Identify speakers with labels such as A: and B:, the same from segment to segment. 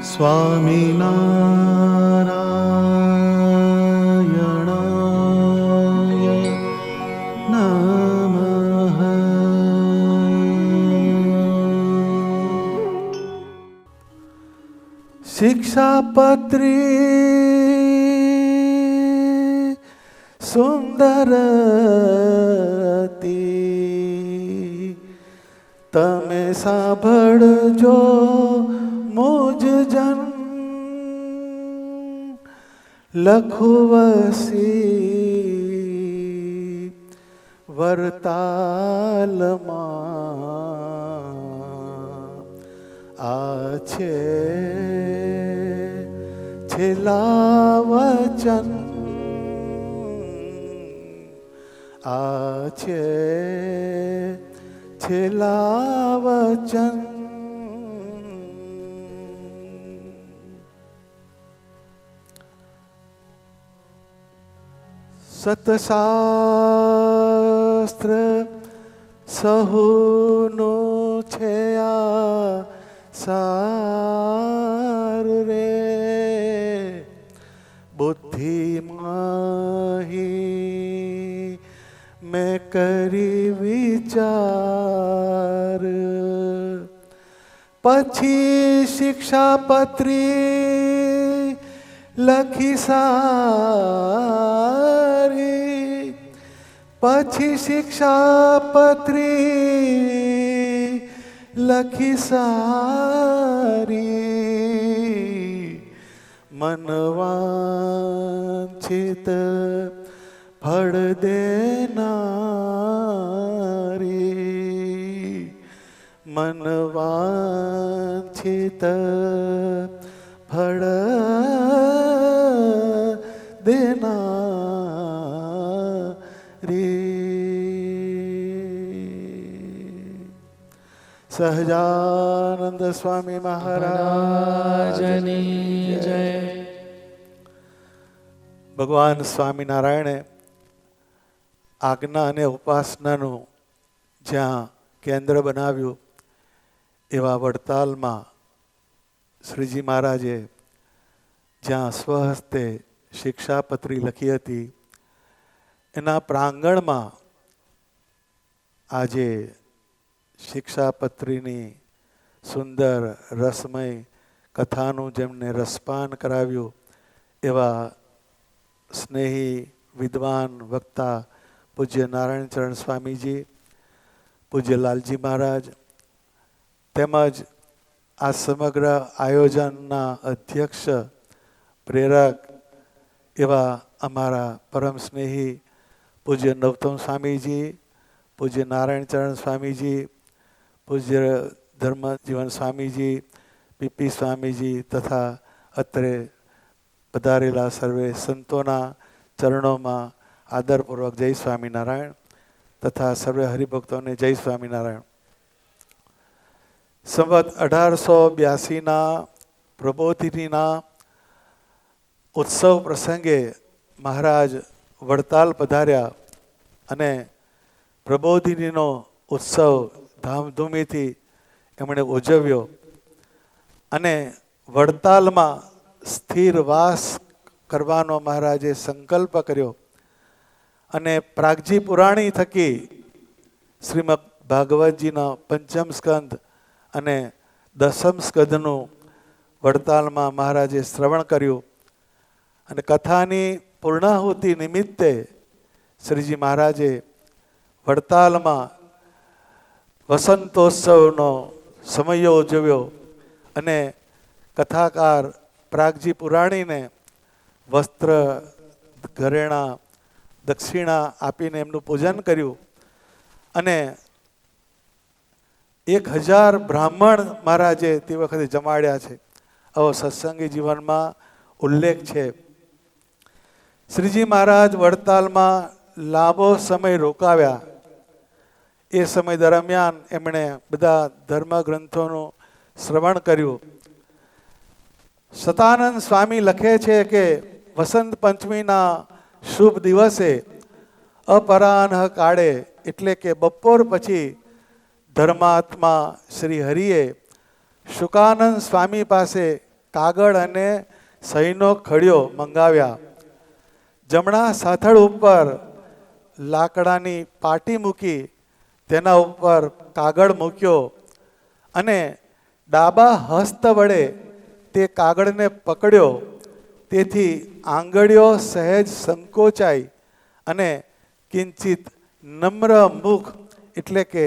A: સ્વામિનારાયણાય નમઃ. શિક્ષાપત્રી સુંદરતી તમે સાંભળજો મુજ જન લખુવસી વરતાલમાં આ છે છેલ્લા વચન, આ છે છેલ્લા વચન. સતશાસ્ત્ર સહુનું છે આ સાર રે, બુદ્ધિ માહી મેં કરી વિચાર. પછી શિક્ષાપત્રી લખી સારી, પછી શિક્ષાપત્રી લખી સારી. મનવાંછિત ફળ દેનારી, મનવાંછિત ફળ દેનારી. સહજાનંદ સ્વામી મહારાજની જય. ભગવાન સ્વામિનારાયણે આજ્ઞા અને ઉપાસનાનું જ્યાં કેન્દ્ર બનાવ્યું એવા વડતાલમાં શ્રીજી મહારાજે જ્યાં સ્વહસ્તે શિક્ષાપત્રી લખી હતી એના પ્રાંગણમાં આજે શિક્ષાપત્રીની સુંદર રસમય કથાનું જેમને રસપાન કરાવ્યું એવા સ્નેહી વિદ્વાન વક્તા પૂજ્ય નારાયણચરણ સ્વામીજી, પૂજ્ય લાલજી મહારાજ, તેમજ આ સમગ્ર આયોજનના અધ્યક્ષ પ્રેરક એવા અમારા પરમ સ્નેહી પૂજ્ય નવતમ સ્વામીજી, પૂજ્ય નારાયણચરણ સ્વામીજી, પૂજ્ય ધર્મજીવન સ્વામીજી, પીપી સ્વામીજી તથા અત્રે પધારેલા સર્વે સંતોના ચરણોમાં આદરપૂર્વક જય સ્વામિનારાયણ તથા સર્વે હરિભક્તોને જય સ્વામિનારાયણ. સંવત 1882ના પ્રબોધિનીના ઉત્સવ પ્રસંગે મહારાજ વડતાલ પધાર્યા અને પ્રબોધિનીનો ઉત્સવ ધામધૂમીથી એમણે ઉજવ્યો અને વડતાલમાં સ્થિર વાસ કરવાનો મહારાજે સંકલ્પ કર્યો અને પ્રાગજી પુરાણી થકી શ્રીમદ ભાગવતજીના પંચમ સ્કંદ અને દસમ સ્કંદનું વડતાલમાં મહારાજે શ્રવણ કર્યું અને કથાની પૂર્ણાહુતિ નિમિત્તે શ્રીજી મહારાજે વડતાલમાં વસંતોત્સવનો સમયો ઉજવ્યો અને કથાકાર પ્રાગજી પુરાણીને વસ્ત્ર ઘરેણા દક્ષિણા આપીને એમનું પૂજન કર્યું અને 1000 બ્રાહ્મણ મહારાજે તે વખતે જમાડ્યા છે. આવો સત્સંગી જીવનમાં ઉલ્લેખ છે. શ્રીજી મહારાજ વડતાલમાં લાંબો સમય રોકાવ્યા. એ સમય દરમિયાન એમણે બધા ધર્મગ્રંથોનું શ્રવણ કર્યું. સતાનંદ સ્વામી લખે છે કે વસંત પંચમીના શુભ દિવસે અપરાહ્ન કાળે એટલે કે બપોર પછી ધર્માત્મા શ્રી હરિએ શુકાનંદ સ્વામી પાસે કાગળ અને સહીનો ખડિયો મંગાવ્યા. જમણા સાથળ ઉપર લાકડાની પાટી મૂકી તેના ઉપર કાગળ મૂક્યો અને ડાબા હસ્ત વડે તે કાગળને પકડ્યો. તેથી આંગળીઓ સહેજ સંકોચાઈ અને કિંચિત નમ્ર મુખ એટલે કે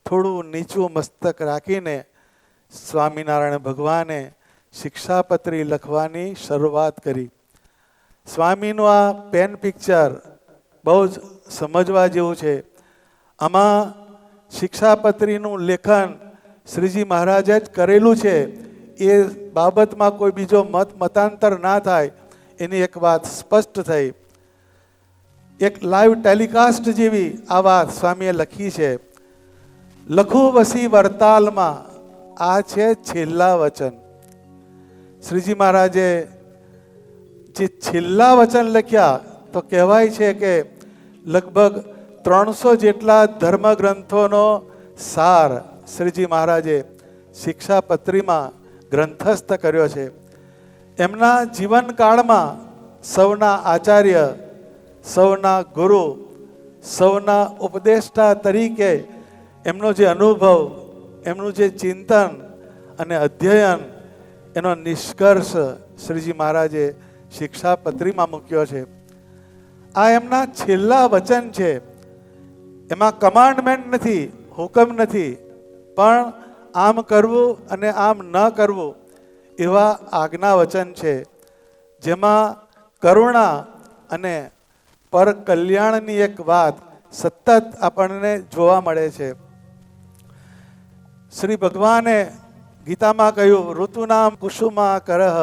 A: થોડું નીચું મસ્તક રાખીને સ્વામિનારાયણ ભગવાને શિક્ષાપત્રી લખવાની શરૂઆત કરી. સ્વામીનું આ પેન પિક્ચર બહુ જ સમજવા જેવું છે. આમાં શિક્ષાપત્રીનું લેખન શ્રીજી મહારાજે જ કરેલું છે. એ બાબતમાં કોઈ બીજો મતાંતર ના થાય એની એક વાત સ્પષ્ટ થઈ. એક લાઈવ ટેલિકાસ્ટ જેવી આ વાત સ્વામીએ લખી છે. લખું વસી વરતાલમાં, આ છે છેલ્લા વચન. શ્રીજી મહારાજે જે છેલ્લા વચન લખ્યા તો કહેવાય છે કે લગભગ 300 જેટલા ધર્મગ્રંથોનો સાર શ્રીજી મહારાજે શિક્ષાપત્રીમાં ગ્રંથસ્થ કર્યો છે. એમના જીવનકાળમાં સૌના આચાર્ય, સૌના ગુરુ, સૌના ઉપદેષ્ટા તરીકે એમનો જે અનુભવ, એમનું જે ચિંતન અને અધ્યયન, એનો નિષ્કર્ષ શ્રીજી મહારાજે શિક્ષાપત્રીમાં મૂક્યો છે. આ એમના છેલ્લા વચન છે. એમાં કમાન્ડમેન્ટ નથી, હુકમ નથી, પણ આમ કરવું અને આમ ન કરવું એવા આજ્ઞા વચન છે. જેમાં કરુણા અને પર કલ્યાણની એક વાત સતત આપણને જોવા મળે છે. શ્રી ભગવાને ગીતામાં કહ્યું, ઋતુનામ કુસુમા કરહ,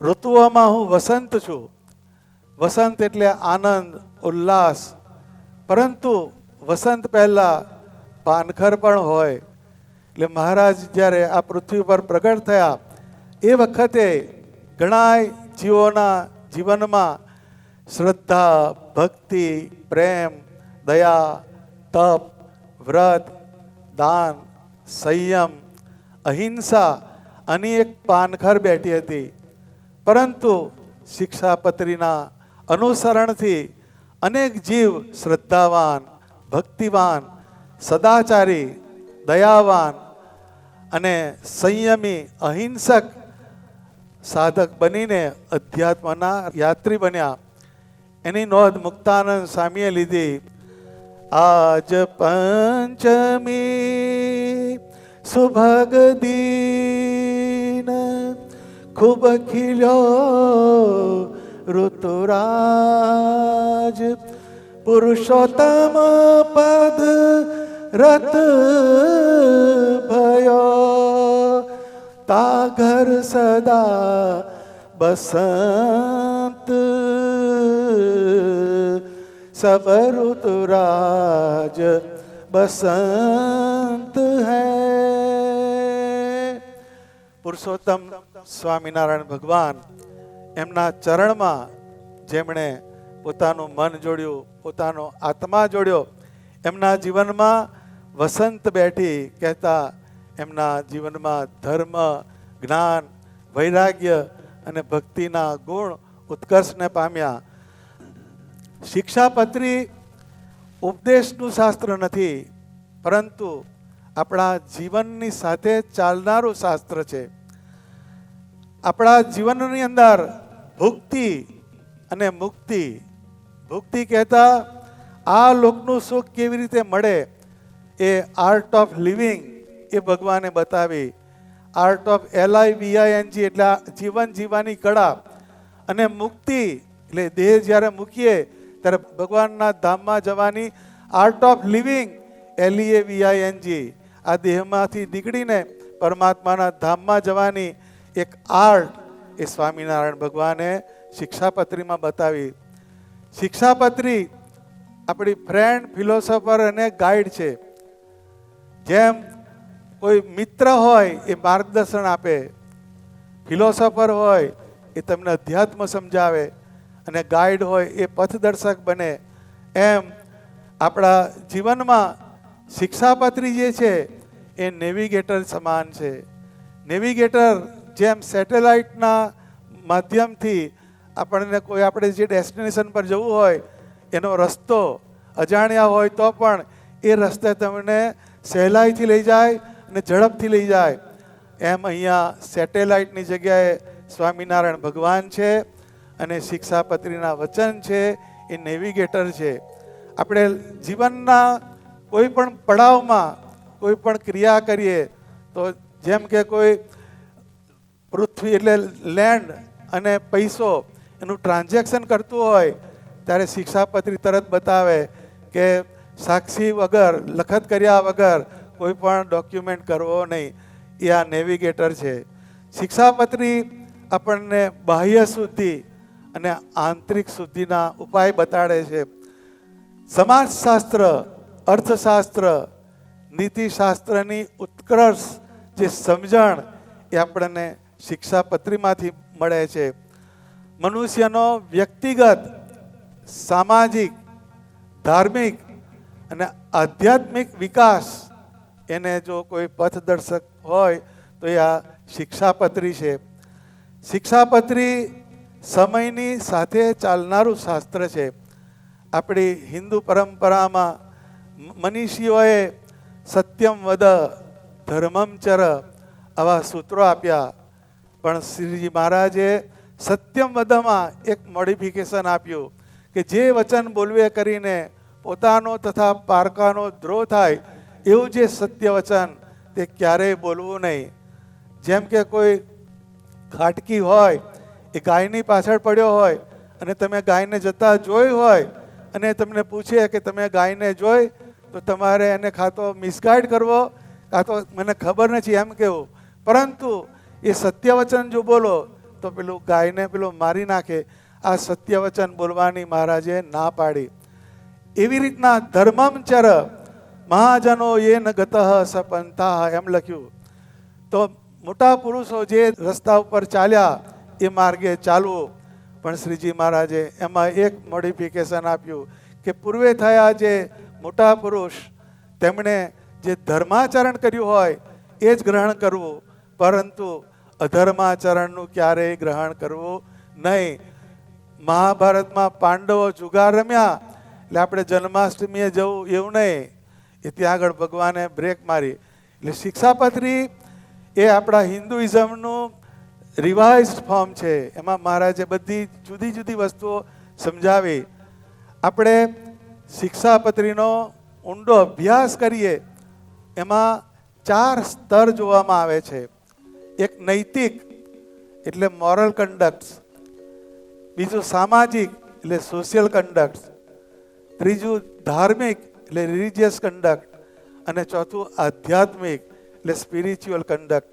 A: ઋતુઓમાં હું વસંત છું. વસંત એટલે આનંદ, ઉલ્લાસ. પરંતુ વસંત પહેલા પાનખર પણ હોય. એટલે મહારાજ જ્યારે આ પૃથ્વી પર પ્રગટ થયા એ વખતે ઘણા જીવોના જીવનમાં શ્રદ્ધા, ભક્તિ, પ્રેમ, દયા, તપ, વ્રત, દાન, સંયમ, અહિંસા આની એક પાનખર બેઠી હતી. પરંતુ શિક્ષાપત્રીના અનુસરણથી અનેક જીવ શ્રદ્ધાવાન, ભક્તિવાન, સદાચારી, દયાવાન અને સંયમી, અહિંસક સાધક બનીને અધ્યાત્મના યાત્રી બન્યા. એની નોંધ મુક્તાનંદ સ્વામીએ લીધી. આજ પંચમી સુભગ દીન, ખૂબ ખીલ્યો ઋતુરાજ, પુરુષોત્તમ પદ રત ભયો, તા ઘર સદા બસંત, સબ ઋતુરાજ બસંત હૈ. પુરુષોત્તમ સ્વામિનારાયણ ભગવાન એમના ચરણમાં જેમણે પોતાનું મન જોડ્યું, પોતાનો આત્મા જોડ્યો, એમના જીવનમાં વસંત બેઠી કહેતા એમના જીવનમાં ધર્મ, જ્ઞાન, વૈરાગ્ય અને ભક્તિના ગુણ ઉત્કર્ષને પામ્યા. શિક્ષાપત્રી ઉપદેશનું શાસ્ત્ર નથી, પરંતુ આપણા જીવનની સાથે ચાલનારું શાસ્ત્ર છે. આપણા જીવનની અંદર ભુક્તિ અને મુક્તિ, ભુક્તિ કહેતા આ લોકનું સુખ કેવી રીતે મળે એ આર્ટ ઓફ લિવિંગ એ ભગવાને બતાવી. આર્ટ ઓફ LIVING એટલે જીવન જીવવાની કળા. અને મુક્તિ એટલે દેહ જ્યારે મૂકીએ ત્યારે ભગવાનના ધામમાં જવાની આર્ટ ઓફ લિવિંગ LEAVING. આ દેહમાંથી નીકળીને પરમાત્માના ધામમાં જવાની એક આર્ટ એ સ્વામિનારાયણ ભગવાને શિક્ષાપત્રીમાં બતાવી. શિક્ષાપત્રી આપણી ફ્રેન્ડ, ફિલોસોફર અને ગાઈડ છે. જેમ કોઈ મિત્ર હોય એ માર્ગદર્શન આપે, ફિલોસોફર હોય એ તમને અધ્યાત્મ સમજાવે, અને ગાઈડ હોય એ પથદર્શક બને. એમ આપણા જીવનમાં શિક્ષાપત્રી જે છે એ નેવિગેટર સમાન છે. નેવિગેટર જેમ સેટેલાઇટના માધ્યમથી આપણને કોઈ આપણે જે ડેસ્ટિનેશન પર જવું હોય એનો રસ્તો અજાણ્યા હોય તો પણ એ રસ્તે તમને સહેલાઈથી લઈ જાય અને ઝડપથી લઈ જાય, એમ અહીંયા સેટેલાઇટની જગ્યાએ સ્વામિનારાયણ ભગવાન છે અને શિક્ષાપત્રીના વચન છે એ નેવિગેટર છે. આપણે જીવનના કોઈ પણ પડાવમાં કોઈ પણ ક્રિયા કરીએ તો જેમ કે કોઈ પૃથ્વી એટલે લેન્ડ અને પૈસો એનું ટ્રાન્ઝેક્શન કરતું હોય ત્યારે શિક્ષાપત્રી તરત બતાવે કે સાક્ષી વગર, લખત કર્યા વગર કોઈ પણ ડોક્યુમેન્ટ કરવો નહીં. એ આ નેવિગેટર છે. શિક્ષાપત્રી આપણને બાહ્ય શુદ્ધિ અને આંતરિક શુદ્ધિના ઉપાય બતાડે છે. સમાજશાસ્ત્ર, અર્થશાસ્ત્ર, નીતિશાસ્ત્રની ઉત્કર્ષ જે સમજણ એ આપણને શિક્ષાપત્રીમાંથી મળે છે. મનુષ્યનો વ્યક્તિગત, સામાજિક, ધાર્મિક અને આધ્યાત્મિક વિકાસ એને જો કોઈ પથદર્શક હોય તો એ આ શિક્ષાપત્રી છે. શિક્ષાપત્રી સમયની સાથે ચાલનારું શાસ્ત્ર છે. આપણી હિન્દુ પરંપરામાં મનીષીઓએ સત્યમ વદ, ધર્મમ ચર આવા સૂત્રો આપ્યા, પણ શ્રીજી મહારાજે સત્યમ વદમાં એક મોડિફિકેશન આપ્યું કે જે વચન બોલવે કરીને પોતાનો તથા પારકાનો દ્રોહ થાય એવું જે સત્ય વચન તે ક્યારેય બોલવું નહીં. જેમ કે કોઈ ખાટકી હોય એ ગાયની પાછળ પડ્યો હોય અને તમે ગાયને જતા જોઈ હોય અને તમને પૂછે કે તમે ગાયને જોઈ, તો તમારે એને કાં તો મિસગાઈડ કરવો કાં તો મને ખબર નથી એમ કહેવું. પરંતુ એ સત્ય વચન જો બોલો તો પેલું ગાયને પેલું મારી નાખે. આ સત્ય વચન બોલવાની મહારાજે ના પાડી. એવી રીતના ધર્મમ ચર મહાજનો એ ન ગત સપંથા એમ લખ્યું. તો મોટા પુરુષો જે રસ્તા ઉપર ચાલ્યા એ માર્ગે ચાલવું. પણ શ્રીજી મહારાજે એમાં એક મોડિફિકેશન આપ્યું કે પૂર્વે થયા જે મોટા પુરુષ તેમણે જે ધર્માચરણ કર્યું હોય એ જ ગ્રહણ કરવું, પરંતુ અધર્માચરણનું ક્યારેય ગ્રહણ કરવું નહીં. મહાભારતમાં પાંડવો જુગાર રમ્યા એટલે આપણે જન્માષ્ટમીએ જવું એવું નહીં, એ ત્યાં આગળ ભગવાને બ્રેક મારી. એટલે શિક્ષાપત્રી એ આપણા હિન્દુઇઝમનું રિવાઇઝડ ફોર્મ છે. એમાં મહારાજે બધી જુદી જુદી વસ્તુઓ સમજાવી. આપણે શિક્ષાપત્રીનો ઊંડો અભ્યાસ કરીએ એમાં 4 સ્તર જોવામાં આવે છે. એક નૈતિક એટલે મોરલ કન્ડક્ટ, બીજું સામાજિક એટલે સોશિયલ કન્ડક્ટ, ત્રીજું ધાર્મિક એટલે રિલિજિયસ કન્ડક્ટ અને ચોથું આધ્યાત્મિક એટલે સ્પિરિચ્યુઅલ કન્ડક્ટ.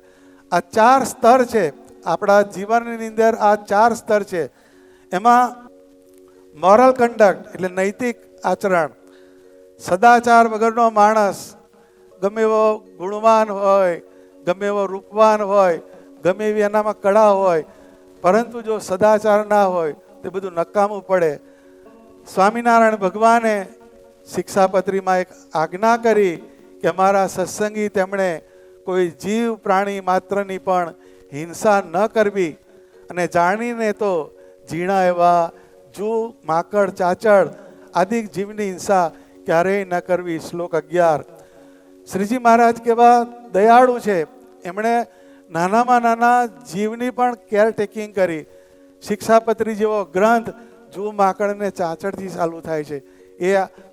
A: આ 4 સ્તર છે આપણા જીવનની અંદર. આ 4 સ્તર છે. એમાં મોરલ કન્ડક્ટ એટલે નૈતિક આચરણ, સદાચાર વગરનો માણસ ગમે એવો ગુણવાન હોય, ગમે એવો રૂપવાન હોય, ગમે એવી એનામાં કળા હોય, પરંતુ જો સદાચાર ના હોય તો બધું નકામું પડે. સ્વામિનારાયણ ભગવાને શિક્ષાપત્રીમાં એક આજ્ઞા કરી કે અમારા સત્સંગી તેમણે કોઈ જીવ પ્રાણી માત્રની પણ હિંસા ન કરવી અને જાણીને તો ઝીણા એવા જૂ, માકડ, ચાચડ આદિ જીવની હિંસા ક્યારેય ન કરવી. શ્લોક 11. શ્રીજી મહારાજ કેવા દયાળુ છે, એમણે નાનામાં નાના જીવની પણ કેરટેકિંગ કરી. શિક્ષાપત્રી જેવો ગ્રંથ જૂ, માકડ ને ચાચડથી ચાલુ થાય છે. એ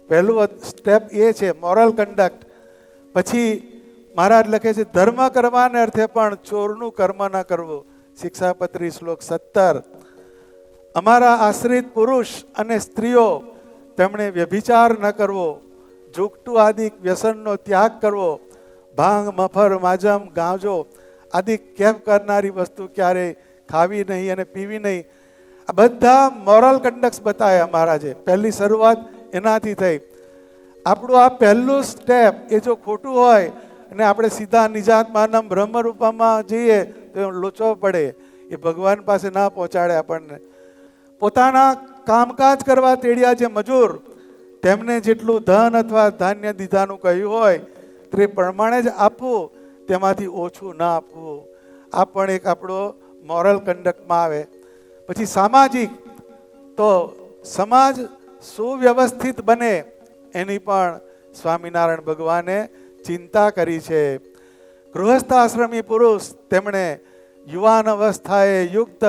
A: પહેલું સ્ટેપ એ છે મોરલ કન્ડક્ટ. પછી મહારાજ લખે છે ધર્મ કરવાને અર્થે પણ ચોરનું કર્મ ન કરવું. શિક્ષાપત્રી શ્લોક 17. અમારા આશ્રિત પુરુષ અને સ્ત્રીઓ તેમણે વ્યભિચાર ન કરવો, જુગટુ આદિ વ્યસનનો ત્યાગ કરવો, ભાંગ, મફર, માજમ, ગાંજો આદિ કેફ કરનારી વસ્તુ ક્યારેય ખાવી નહીં અને પીવી નહીં. આ બધા મોરલ કન્ડક્ટ બતાવ્યા મહારાજે. પહેલી શરૂઆત એનાથી થઈ. આપણું આ પહેલું સ્ટેપ એ જો ખોટું હોય અને આપણે સીધા નિજાત્માનમ બ્રહ્મરૂપમાં જઈએ તો લોચો પડે. એ ભગવાન પાસે ના પહોંચાડે આપણને. પોતાના કામકાજ કરવા તેડ્યા જે મજૂર, તેમને જેટલું ધન અથવા ધાન્ય દીધાનું કહ્યું હોય તે પ્રમાણે જ આપવું, તેમાંથી ઓછું ના આપવું. આ પણ એક આપણો મોરલ કન્ડક્ટમાં આવે. પછી સામાજિક, તો સમાજ સુવ્યવસ્થિત બને એની પણ સ્વામિનારાયણ ભગવાને ચિંતા કરી છે. ગૃહસ્થ આશ્રમી પુરુષ, તેમણે યુવાન અવસ્થાએ યુક્ત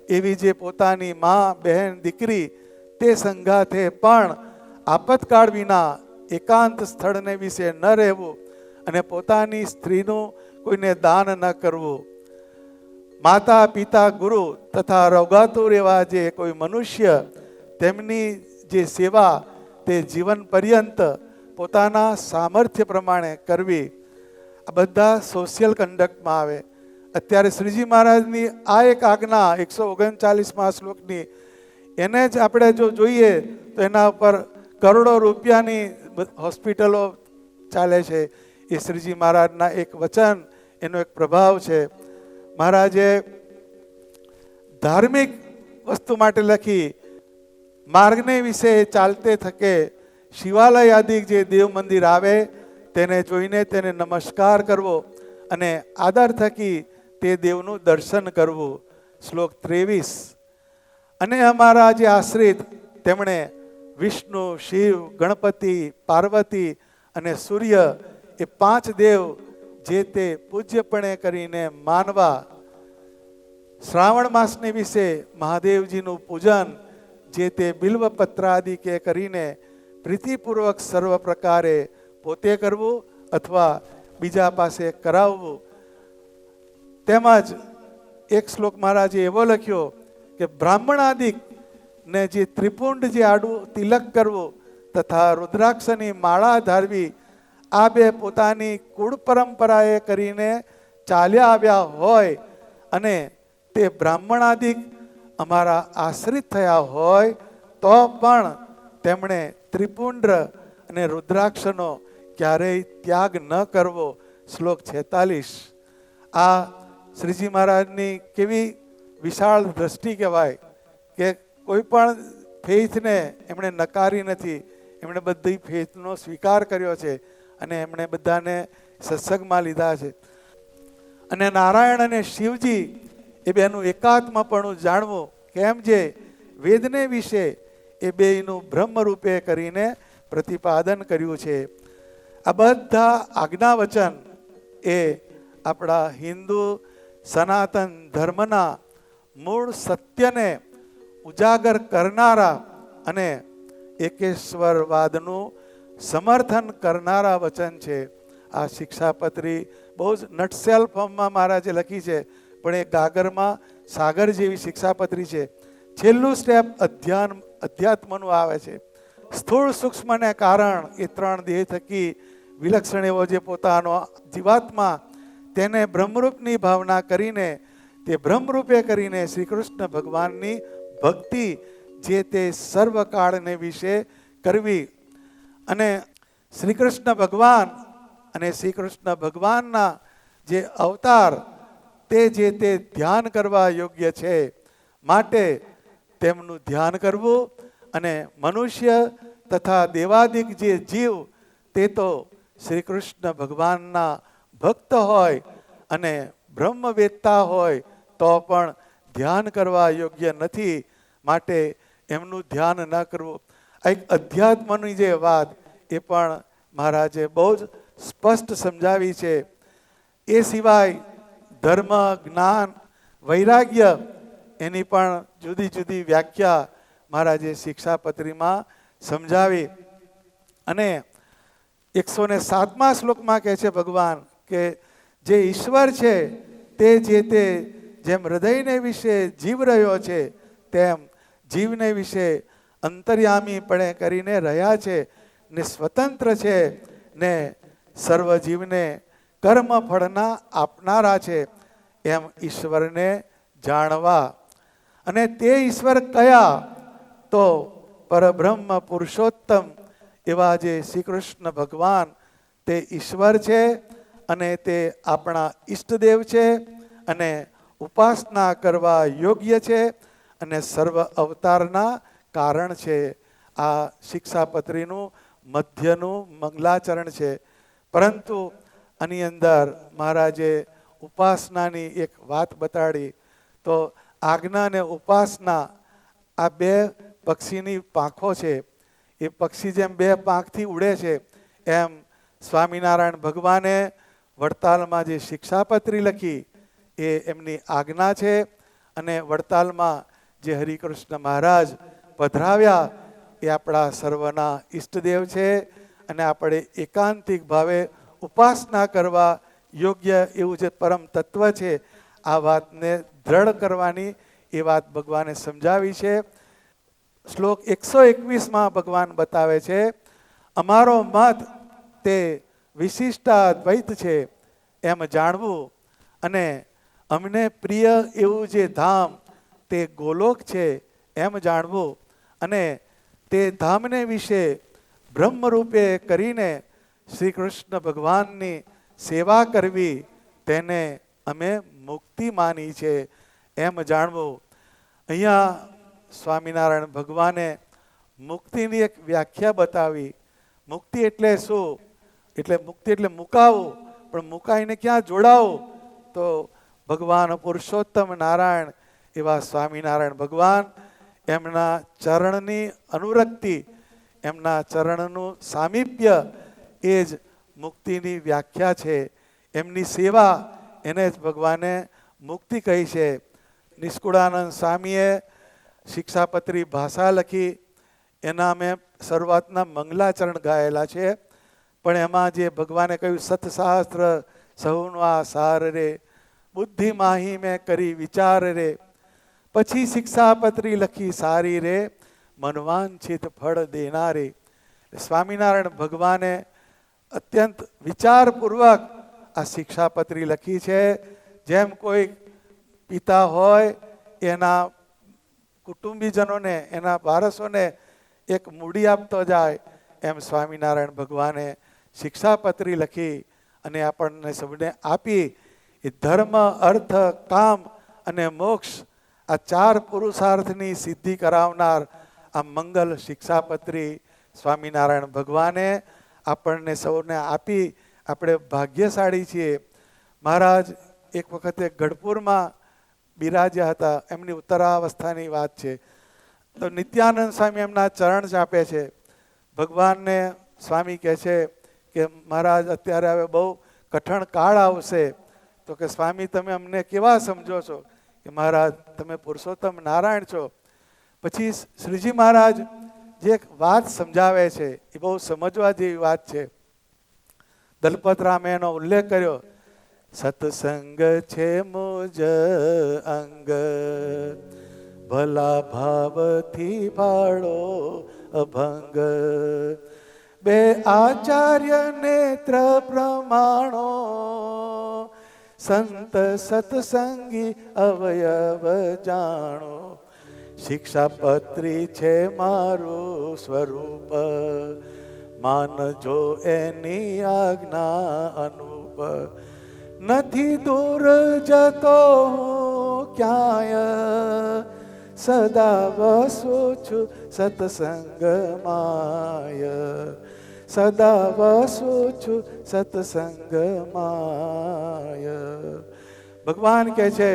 A: એવી જે પોતાની મા, બહેન, દીકરી તે સંગાથે પણ આપતકાળ વિના એકાંત સ્થળને વિશે ન રહેવું અને પોતાની સ્ત્રીનું કોઈને દાન ન કરવું. માતા, પિતા, ગુરુ તથા રોગાતુર એવા જે કોઈ મનુષ્ય, તેમની જે સેવા તે જીવન પર્યંત પોતાના સામર્થ્ય પ્રમાણે કરવી. આ બધા સોશિયલ કન્ડક્ટમાં આવે. અત્યારે શ્રીજી મહારાજની આ એક આજ્ઞા 139મા શ્લોકની, એને જ આપણે જો જોઈએ તો એના ઉપર કરોડો રૂપિયાની હોસ્પિટલો ચાલે છે. એ શ્રીજી મહારાજના એક વચન, એનો એક પ્રભાવ છે. મહારાજે ધાર્મિક વસ્તુ માટે લખી, માર્ગને વિશે ચાલતે થકે શિવાલય આદિ જે દેવ મંદિર આવે તેને જોઈને તેને નમસ્કાર કરવો અને આદર થકી તે દેવનું દર્શન કરવું. શ્લોક 23. અને અમારા જે આશ્રિત, તેમણે વિષ્ણુ, શિવ, ગણપતિ, પાર્વતી અને સૂર્ય એ 5 દેવ જે તે પૂજ્યપણે કરીને માનવા. શ્રાવણ માસને વિશે મહાદેવજીનું પૂજન જે તે બિલ્વપત્ર આદિ કે કરીને પ્રીતિપૂર્વક સર્વ પ્રકારે પોતે કરવું અથવા બીજા પાસે કરાવવું. તેમજ એક શ્લોક મહારાજે એવો લખ્યો કે બ્રાહ્મણાદિક ને જે ત્રિપુંડ જે આડું તિલક કરવું તથા રુદ્રાક્ષની માળા ધારવી, આ બે પોતાની કુળ પરંપરાએ કરીને ચાલ્યા આવ્યા હોય અને તે બ્રાહ્મણાદિક અમારા આશ્રિત થયા હોય તો પણ તેમણે ત્રિપુંડ અને રુદ્રાક્ષનો ક્યારેય ત્યાગ ન કરવો. શ્લોક 46. આ શ્રીજી મહારાજની કેવી વિશાળ દ્રષ્ટિ કહેવાય કે કોઈ પણ ફેથને એમણે નકારી નથી. એમણે બધી ફેથનો સ્વીકાર કર્યો છે અને એમણે બધાને સત્સંગમાં લીધા છે. અને નારાયણ અને શિવજી એ બેનું એકાત્મપણું જાણવું, કેમ જે વેદને વિશે એ બેયનું બ્રહ્મ રૂપે કરીને પ્રતિપાદન કર્યું છે. આ બધા આજ્ઞા વચન એ આપણા હિન્દુ સનાતન ધર્મના મૂળ સત્યને ઉજાગર કરનારા અને એકેશ્વરવાદનું સમર્થન કરનારા વચન છે. આ શિક્ષાપત્રી બહુ જ નટસેલ ફોર્મમાં મહારાજે લખી છે, પણ એ ગાગરમાં સાગર જેવી શિક્ષાપત્રી છે. છેલ્લું સ્ટેપ અધ્યાત્મનું આવે છે. સ્થૂળ સૂક્ષ્મને કારણ એ 3 દેહ થકી વિલક્ષણ એવો જે પોતાનો જીવાત્મા, તેને બ્રહ્મરૂપની ભાવના કરીને તે બ્રહ્મરૂપે કરીને શ્રી કૃષ્ણ ભગવાનની ભક્તિ જે તે સર્વકાળને વિશે કરવી. અને શ્રી કૃષ્ણ ભગવાન અને શ્રી કૃષ્ણ ભગવાનના જે અવતાર તે જે તે ધ્યાન કરવા યોગ્ય છે, માટે તેમનું ધ્યાન કરવું. અને મનુષ્ય તથા દેવાદિક જે જીવ તે તો શ્રી કૃષ્ણ ભગવાનના ભક્ત હોય અને બ્રહ્મવેત્તા હોય તો પણ ધ્યાન કરવા યોગ્ય નથી, માટે એમનું ધ્યાન ન કરવું. એક અધ્યાત્મની જે વાત એ પણ મહારાજે બહુ જ સ્પષ્ટ સમજાવી છે. એ સિવાય ધર્મ, જ્ઞાન, વૈરાગ્ય એની પણ જુદી જુદી વ્યાખ્યા મહારાજે શિક્ષાપત્રીમાં સમજાવી. અને 107મા શ્લોકમાં કહે છે ભગવાન કે જે ઈશ્વર છે તે જે તે જેમ હૃદયને વિશે જીવ રહ્યો છે તેમ જીવને વિશે અંતર્યામીપણે કરીને રહ્યા છે ને સ્વતંત્ર છે ને સર્વ જીવને કર્મ ફળના આપનારા છે, એમ ઈશ્વરને જાણવા. અને તે ઈશ્વર કયા? તો પરબ્રહ્મ પુરુષોત્તમ એવા જે શ્રી કૃષ્ણ ભગવાન તે ઈશ્વર છે અને તે આપણા ઈષ્ટદેવ છે અને ઉપાસના કરવા યોગ્ય છે અને સર્વ અવતારના કારણ છે. આ શિક્ષાપત્રીનું મધ્યનું મંગલાચરણ છે. પરંતુ આની અંદર મહારાજે ઉપાસનાની એક વાત બતાડી. તો આજ્ઞા અને ઉપાસના આ બે પક્ષીની પાંખો છે. એ પક્ષી જેમ બે પાંખથી ઉડે છે એમ સ્વામિનારાયણ ભગવાને વડતાલમાં જે શિક્ષાપત્રી લખી એ એમની આજ્ઞા છે. અને વડતાલમાં જે હરિકૃષ્ણ મહારાજ પધરાવ્યા એ આપણા સર્વના ઈષ્ટદેવ છે. અને આપણે એકાંતિક ભાવે ઉપાસના કરવા યોગ્ય એવું જે પરમ તત્વ છે આ વાતને દ્રઢ કરવાની એ વાત ભગવાને સમજાવી છે. શ્લોક 121માં ભગવાન બતાવે છે, અમારો મત તે વિશિષ્ટાદ્વૈત છે એમ જાણવું, અને અમને પ્રિય એવું જે ધામ તે ગોલોક છે એમ જાણવું, અને તે ધામને વિશે બ્રહ્મરૂપે કરીને શ્રી કૃષ્ણ ભગવાનની સેવા કરવી તેને અમે મુક્તિ માની છે એમ જાણવું. અહીંયા સ્વામિનારાયણ ભગવાને મુક્તિની એક વ્યાખ્યા બતાવી. મુક્તિ એટલે શું? એટલે મુક્તિ એટલે મુકાવું, પણ મુકાઈને ક્યાં જોડાવું? તો ભગવાન પુરુષોત્તમ નારાયણ એવા સ્વામિનારાયણ ભગવાન, એમના ચરણની અનુરક્તિ, એમના ચરણનું સામીપ્ય એ જ મુક્તિની વ્યાખ્યા છે. એમની સેવા એને જ ભગવાને મુક્તિ કહી છે. નિષ્કુળાનંદ સ્વામીએ શિક્ષાપત્રી ભાષા લખી, એના મેં શરૂઆતના મંગલાચરણ ગાયેલા છે. પણ એમાં જે ભગવાને કહ્યું સતશાસ્ત્ર સહુનવા સાર રે, બુદ્ધિ માહી મેં કરી વિચાર રે, પછી શિક્ષાપત્રી લખી સારી રે, મનવાંછિત ફળ દેનારે. સ્વામિનારાયણ ભગવાને અત્યંત વિચારપૂર્વક આ શિક્ષાપત્રી લખી છે. જેમ કોઈ પિતા હોય એના કુટુંબીજનોને, એના વારસોને એક મૂડી આપતો જાય, એમ સ્વામિનારાયણ ભગવાને શિક્ષાપત્રી લખી અને આપણને સૌને આપી. એ ધર્મ, અર્થ, કામ અને મોક્ષ આ ચાર પુરુષાર્થની સિદ્ધિ કરાવનાર આ મંગલ શિક્ષાપત્રી સ્વામિનારાયણ ભગવાને આપણને સૌને આપી. આપણે ભાગ્યશાળી છીએ. મહારાજ એક વખતે ગઢપુરમાં બિરાજ્યા હતા. એમની ઉત્તરાવસ્થાની વાત છે. તો નિત્યાનંદ સ્વામી એમના ચરણ ચાપે છે. ભગવાનને સ્વામી કહે છે કે મહારાજ અત્યારે હવે બહુ કઠણ કાળ આવશે. તો કે સ્વામી તમે અમને કેવા સમજો છો? કે મહારાજ તમે પુરુષોત્તમ નારાયણ છો. પછી શ્રીજી મહારાજ જે એક વાત સમજાવે છે એ બહુ સમજવા જેવી વાત છે. દલપતરામે એનો ઉલ્લેખ કર્યો, સત્સંગ છે મુજ અંગ, ભલા ભાવથી ભાળો અભંગ, બે આચાર્ય નેત્ર પ્રમાણો, સંત સત્સંગી અવયવ જાણો, શિક્ષાપત્રી છે મારું સ્વરૂપ, માનજો એની આજ્ઞા અનુપ, નથી દૂર જતો હું ક્યાંય, સદા વસું છું સત્સંગમાય, સદા વસું છું સત્સંગમાય. ભગવાન કહે છે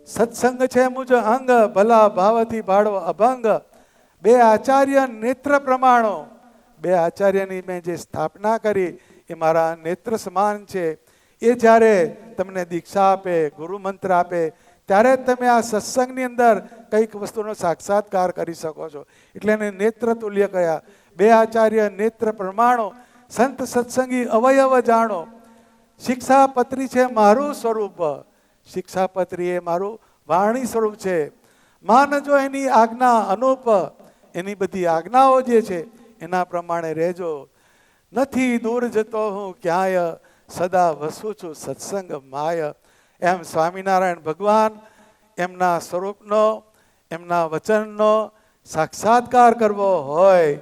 A: સત્સંગ છે મુજ અંગ, ભલા ભાવથી ભાળો અભંગ, બે આચાર્ય નેત્ર પ્રમાણો. બે આચાર્યની મેં જે સ્થાપના કરી એ મારા નેત્ર સમાન છે. એ જ્યારે તમને દીક્ષા આપે, ગુરુ મંત્ર આપે, ત્યારે તમે આ સત્સંગની અંદર કઈક વસ્તુનો સાક્ષાત્કાર કરી શકો છો. એટલે એને નેત્ર તુલ્ય કહ્યા. બે આચાર્ય નેત્ર પ્રમાણો, સંત સત્સંગી અવયવ જાણો. શિક્ષાપત્રી છે મારું સ્વરૂપ, શિક્ષાપત્રી એ મારું વાણી સ્વરૂપ છે. માનજો એની આજ્ઞા અનુપ, એની બધી આજ્ઞાઓ જે છે એના પ્રમાણે રહેજો. નથી દૂર જતો હું ક્યાંય, સદા વસું છું સત્સંગ માય. એમ સ્વામિનારાયણ ભગવાન એમના સ્વરૂપનો, એમના વચનનો સાક્ષાત્કાર કરવો હોય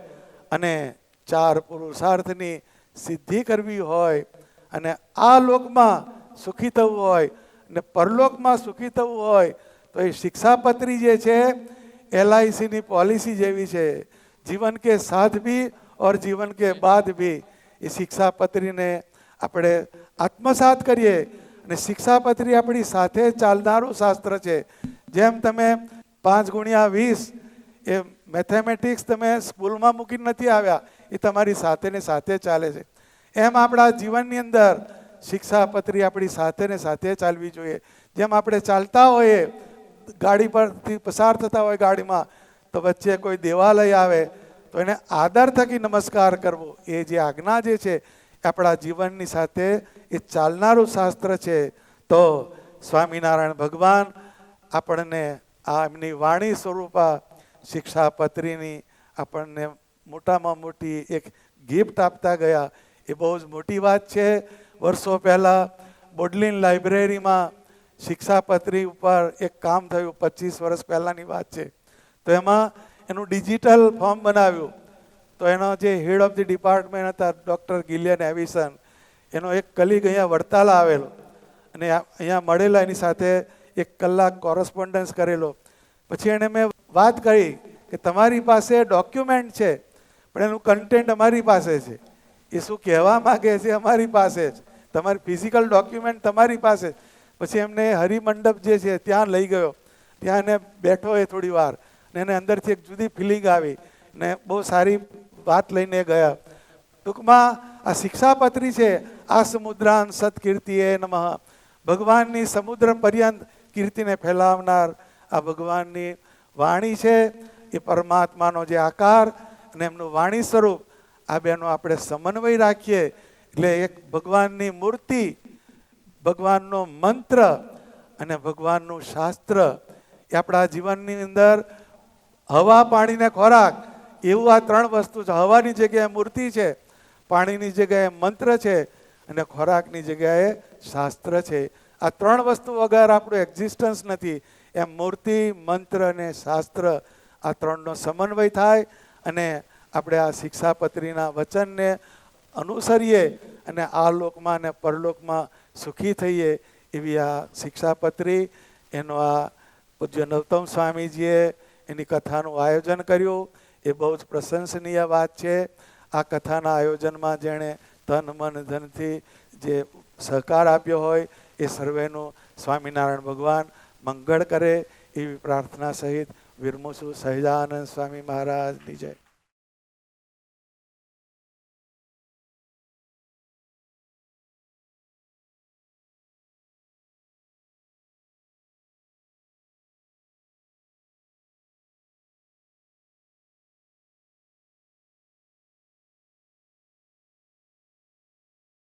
A: અને ચાર પુરુષાર્થની સિદ્ધિ કરવી હોય અને આ લોકમાં સુખી થવું હોય અને પરલોકમાં સુખી થવું હોય તો એ શિક્ષાપત્રી જે છે LICની પોલિસી જેવી છે. જીવન કે સાથ ભી ઓર જીવન કે બાદ ભી એ શિક્ષાપત્રીને આપણે આત્મસાત કરીએ. અને શિક્ષાપત્રી આપણી સાથે ચાલનારું શાસ્ત્ર છે. જેમ તમે 5x20 એ મેથેમેટિક્સ તમે સ્કૂલમાં મૂકીને નથી આવ્યા, એ તમારી સાથે ને સાથે ચાલે છે. એમ આપણા જીવનની અંદર શિક્ષાપત્રી આપણી સાથે ને સાથે ચાલવી જોઈએ. જેમ આપણે ચાલતા હોઈએ, ગાડી પરથી પસાર થતા હોય ગાડીમાં, તો વચ્ચે કોઈ દેવાલય આવે તો એને આદર થકી નમસ્કાર કરવો, એ જે આજ્ઞા જે છે આપણા જીવનની સાથે એ ચાલનારું શાસ્ત્ર છે. તો સ્વામિનારાયણ ભગવાન આપણને આ એમની વાણી સ્વરૂપા શિક્ષાપત્રીની આપણને મોટામાં મોટી એક ગિફ્ટ આપતા ગયા. એ બહુ જ મોટી વાત છે. વર્ષો પહેલાં બોડલિન લાઇબ્રેરીમાં શિક્ષાપત્રી ઉપર એક કામ થયું, 25 વર્ષ પહેલાંની વાત છે. તો એમાં એનું ડિજિટલ ફોર્મ બનાવ્યું. તો એનો જે હેડ ઓફ ધી ડિપાર્ટમેન્ટ હતા ડૉક્ટર ગિલિયન એવિસન, એનો એક કલીગ અહીંયા વડતાલ આવેલો અને અહીંયા મળેલા, એની સાથે 1 કલાક કોરસ્પોન્ડન્સ કરેલો. પછી એણે મેં વાત કરી કે તમારી પાસે ડોક્યુમેન્ટ છે પણ એનું કન્ટેન્ટ અમારી પાસે છે. એ શું કહેવા માગે છે? અમારી પાસે જ, તમારી ફિઝિકલ ડોક્યુમેન્ટ તમારી પાસે જ. પછી એમને હરિમંડપ જે છે ત્યાં લઈ ગયો. ત્યાં એને બેઠો એ થોડી વાર, ને એને અંદરથી એક જુદી ફિલિંગ આવી ને બહુ સારી વાત લઈને ગયા. ટૂંકમાં આ શિક્ષાપત્રી છે, આ સમુદ્રાન સત્કીર્તિએ નમઃ, ભગવાનની સમુદ્ર પર્યંત કીર્તિને ફેલાવનાર આ ભગવાનની વાણી છે. એ પરમાત્માનો જે આકાર અને એમનું વાણી સ્વરૂપ, આ બેનો આપણે સમન્વય રાખીએ એટલે એક ભગવાનની મૂર્તિ, ભગવાનનો મંત્ર અને ભગવાનનું શાસ્ત્ર એ આપણા જીવનની અંદર હવા, પાણી ને ખોરાક, એવું આ 3 વસ્તુ છે. હવાની જગ્યાએ મૂર્તિ છે, પાણીની જગ્યાએ મંત્ર છે અને ખોરાકની જગ્યાએ શાસ્ત્ર છે. આ 3 વસ્તુ વગર આપણું એક્ઝિસ્ટન્સ નથી. એમ મૂર્તિ, મંત્ર અને શાસ્ત્ર, આ 3નો સમન્વય થાય અને આપણે આ શિક્ષાપત્રીના વચનને અનુસરીએ અને આ લોકમાં અને પરલોકમાં સુખી થઈએ, એવી આ શિક્ષાપત્રી, એનો આ પૂજ્ય નવતમ સ્વામીજીએ એની કથાનું આયોજન કર્યું. એ બહુ જ પ્રશંસનીય વાત છે. આ કથાના આયોજનમાં જેણે તન મન ધનથી જે સહકાર આપ્યો હોય એ સર્વેનું સ્વામિનારાયણ ભગવાન મંગળ કરે, એવી પ્રાર્થના સહિત વિરમું છું. સહજાનંદ સ્વામી મહારાજની જય.